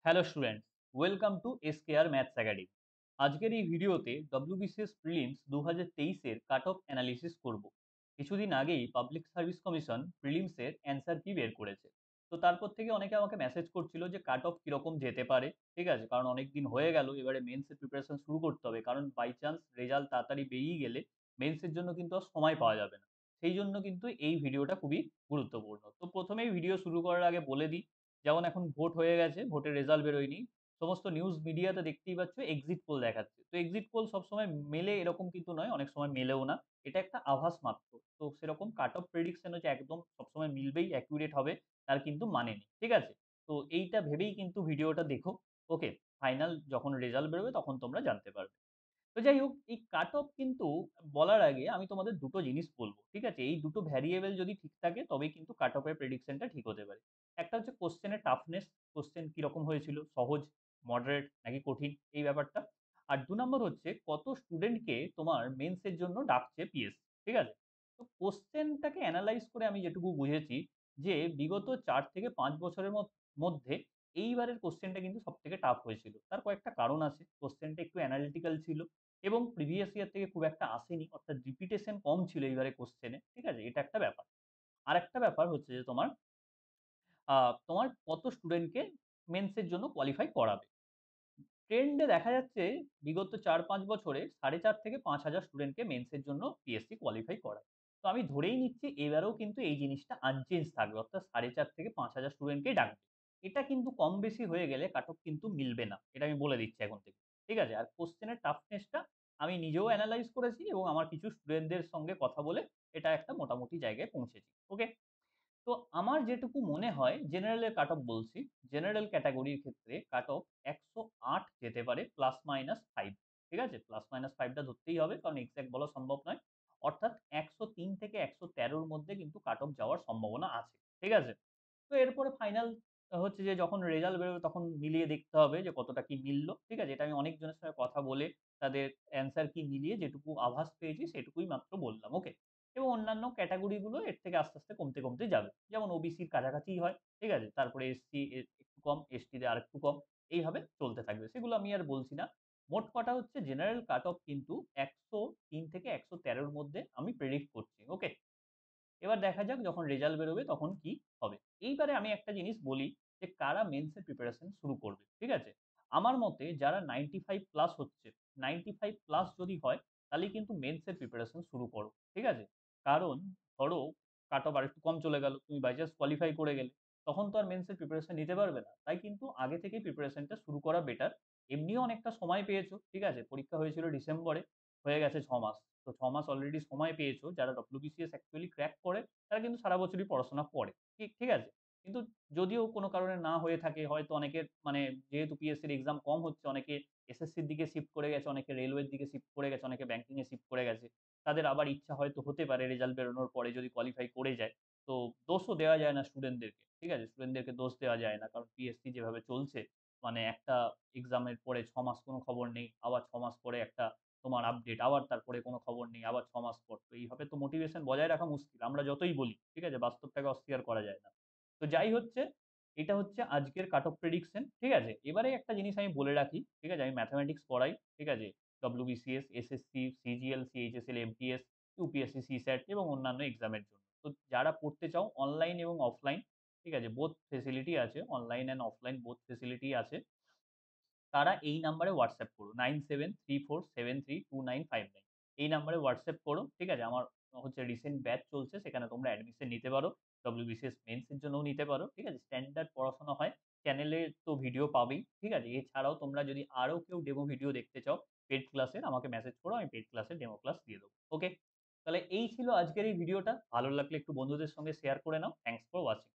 Hello students, welcome to SKR maths academy. আজকের এই ভিডিওতে ডব্লিউবিসিএস প্রিলিমস 2023-এর কাট অফ অ্যানালিসিস করব। কিছুদিন আগেই পাবলিক সার্ভিস কমিশন প্রিলিমসের অ্যান্সার কি বের করেছে। তো তারপর থেকে অনেকে আমাকে মেসেজ করছিল যে কাট অফ কীরকম যেতে পারে। ঠিক আছে, কারণ অনেক দিন হয়ে গেল, এবারে মেন্সের প্রিপারেশন শুরু করতে হবে, কারণ বাই চান্স রেজাল্ট তাড়াতাড়ি বেরিয়ে গেলে মেন্সের জন্য কিন্তু আর সময় পাওয়া যাবে না। সেই জন্য কিন্তু এই ভিডিওটা খুবই গুরুত্বপূর্ণ। তো প্রথমেই ভিডিও শুরু করার আগে বলে দিই, যেমন এখন ভোট হয়ে গেছে, ভোটের রেজাল্ট বেরোয়নি। সমস্ত নিউজ মিডিয়াতে দেখতেই পাচ্ছ এক্সিট পোল দেখাচ্ছে। তো এক্সিট পোল সবসময় মেলে এরকম কিন্তু নয়, অনেক সময় মেলেও না। এটা একটা আভাস মাত্র। তো সেরকম কাট অফ প্রেডিকশন যে একদম সবসময় মিলবেই, অ্যাকুরেট হবে, তার কিন্তু মানে নেই। ঠিক আছে? তো এইটা ভেবেই কিন্তু ভিডিওটা দেখো। ওকে? ফাইনাল যখন রেজাল্ট বেরোবে তখন তোমরা জানতে পারবে। তো যাই হোক, এই কাট অফ কিন্তু বলার আগে আমি তোমাদের দুটো জিনিস বলবো। ঠিক আছে? এই দুটো ভ্যারিয়েবল যদি ঠিক থাকে তবেই কিন্তু কাট অফ এর প্রেডিকশনটা ঠিক হতে পারে। একটা হচ্ছে কোশ্চেনের টাফনেস, কোশ্চেন কিরকম হয়েছিল, সহজ, মডারেট নাকি কঠিন, এই ব্যাপারটা। আর ২ নম্বর হচ্ছে কত স্টুডেন্টকে তোমার মেন্সের জন্য ডাকছে পিএস। ঠিক আছে? তো কোশ্চেনটাকে অ্যানালাইজ করে আমি যেটুকু বুঝেছি যে বিগত ৪ থেকে ৫ বছরের মধ্যে এইবারের কোশ্চেনটা কিন্তু সবথেকে টাফ হয়েছিল। তার কয়েকটা কারণ আছে। কোশ্চেনটা একটু অ্যানালিটিক্যাল ছিল এবং প্রিভিয়াস ইয়ার থেকে খুব একটা আসেনি, অর্থাৎ রিপিটেশন কম ছিল এইবারে কোশ্চেনে। ঠিক আছে? এটা একটা ব্যাপার। আরেকটা ব্যাপার হচ্ছে যে তোমার কত স্টুডেন্টকে মেন্সের জন্য কোয়ালিফাই করাবে। ট্রেন্ডে দেখা যাচ্ছে বিগত ৪-৫ বছরে ৪,৫০০ থেকে ৫,০০০ স্টুডেন্টকে মেন্সের জন্য পিএসসি কোয়ালিফাই করায়। তো আমি ধরেই নিচ্ছি এবারেও কিন্তু এই জিনিসটা আনচেঞ্জ থাকবে, অর্থাৎ ৪,৫০০ থেকে ৫,০০০ স্টুডেন্টকেই ডাকবে। এটা কিন্তু কম বেশি হয়ে গেলে কাট অফ কিন্তু মিলবে না। এটা আমি বলে দিচ্ছি এখন থেকে। ঠিক আছে? আর কোশ্চেনের টাফনেসটা আমি নিজেও এনালাইজ করেছি এবং আমার কিছু স্টুডেন্টদের সঙ্গে কথা বলে এটা একটা মোটামুটি জায়গায় পৌঁছেছি। ওকে? তো আমার যেটুকু মনে হয় জেনারেলের কাট অফ বলছি। জেনারেল ক্যাটেগরির ক্ষেত্রে কাট অফ ১০৮ যেতে পারে প্লাস মাইনাস ৫। ঠিক আছে? প্লাস মাইনাস ৫ টা ধরতেই হবে, কারণ এক্সাক্ট বলা সম্ভব নয়। অর্থাৎ ১০৩ থেকে ১১৩ র মধ্যে কিন্তু কাট অফ যাওয়ার সম্ভাবনা আছে। ঠিক আছে? তো এরপরে ফাইনাল হচ্ছে যে যখন রেজাল্ট বেরোবে তখন মিলিয়ে দেখতে হবে যে কতটা কি মিলল। ঠিক আছে? এটা আমি অনেকজনের সঙ্গে কথা বলে তাদের অ্যান্সার কি মিলিয়ে যেটুকু আভাস পেয়েছি সেটুকুই মাত্র বললাম। ওকে? এবং অন্যান্য ক্যাটেগরি গুলো এর থেকে আস্তে, আস্তে কমতে, কমতে যাবে। যেমন ওবিসির কাছাকাছিই হয়। ঠিক আছে? তারপরে এসসি এর একটু কম, এসটিদের আরেকটু কম। এইভাবে চলতে থাকবে। সেগুলো আমি আর বলছি না। মোট কথা হচ্ছে জেনারেল কাট অফ কিন্তু ১০৩ থেকে ১১৩ র মধ্যে আমি প্রেডিক্ট করছি। ওকে? এবার দেখা যাক যখন রেজাল্ট বেরোবে তখন কি হবে। এইবারে আমি একটা জিনিস বলি যে কারা মেন্সের প্রিপারেশন শুরু করবে। ঠিক আছে? আমার মতে যারা ৯৫ প্লাস হচ্ছে, ৯৫ প্লাস যদি হয় তাহলেই কিন্তু মেন্সের প্রিপারেশন শুরু করো। ঠিক আছে? কারণ ধরো কাট অফ আরেকটু কম চলে গেল, তুমি বাই চান্স কোয়ালিফাই করে গেলে, তখন তো আর মেন্সের প্রিপারেশন নিতে পারবে না। তাই কিন্তু আগে থেকেই প্রিপারেশনটা শুরু করা বেটার। এমনিও অনেকটা সময় পেয়েছো। ঠিক আছে? পরীক্ষা হয়েছিল ডিসেম্বরে, হয়ে গেছে ৬ মাস। তো ৬ মাস অলরেডি সময় পেয়েছো। যারা ডব্লিউবিসিএস অ্যাকচুয়ালি ক্র্যাক করে তারা কিন্তু সারা বছরই পড়াশোনা করে। ঠিক ঠিক আছে? কিন্তু যদিও কোনো কারণে না হয়ে থাকে, হয়তো অনেকের মানে যেহেতু পিএসসির এক্সাম কম হচ্ছে, অনেকে এসএসসির দিকে শিফট করে গেছে, অনেকে রেলওয়ের দিকে শিফট করে গেছে, অনেকে ব্যাংকিং এ শিফট করে গেছে। তাদের আবার ইচ্ছা হয়তো হতে পারে রেজাল্ট বেরোনোর পরে যদি কোয়ালিফাই করে যায়। তো দোষও দেওয়া যায় না স্টুডেন্টদেরকে। ঠিক আছে? স্টুডেন্টদেরকে দোষ দেওয়া যায় না। কারণ পিএসসি যেভাবে চলছে, মানে একটা এক্সামের পরে ৬ মাস কোনো খবর নেই। আবার ৬ মাস পরে একটা তোমার আপডেট, আবার তারপরে কোনো খবর নেই, আবার ৬ মাস পর। তো এইভাবে তো মোটিভেশন বজায় রাখা মুশকিল। আমরা যতই বলি, ঠিক আছে? বাস্তবটাকে অস্বীকার করা যায় না। তো যাই হচ্ছে, এটা হচ্ছে আজকের কাট অফ প্রেডিকশন। ঠিক আছে? এবারে একটা জিনিস আমি বলে রাখি, ঠিক আছে? আমি ম্যাথমেটিক্স পড়াই। ঠিক আছে? WBCS, SSC, CGL, CHSL, MTS, UPSC, সিস্যাট এবং অন্যান্য এক্সামের জন্য। তো যারা পড়তে চাও অনলাইন এবং অফলাইন, ঠিক আছে? বোথ ফেসিলিটি আছে। Online and offline both facility আছে। তারা এই নাম্বারে হোয়াটসঅ্যাপ করো 9734732959। এই নাম্বারে হোয়াটসঅ্যাপ করো। ঠিক আছে? আমার হচ্ছে রিসেন্ট ব্যাচ চলছে, সেখানে তোমরা অ্যাডমিশন নিতে পারো। ডব্লিউবিসিএস মেইনস এর জন্যও নিতে পারো। ঠিক আছে? স্ট্যান্ডার্ড পড়াশোনা হয়। চ্যানেলে তো ভিডিও পাবেই। ঠিক আছে? এছাড়াও তোমরা যদি আরো কেউ ডেমো ভিডিও দেখতে চাও পেইড ক্লাসের, আমাকে মেসেজ করো। আমি পেইড ক্লাসের ডেমো ক্লাস দিয়ে দেবো। ওকে? তাহলে এই ছিল আজকের এই ভিডিওটা। ভালো লাগলে একটু বন্ধুদের সঙ্গে শেয়ার করে নাও। Thanks for watching.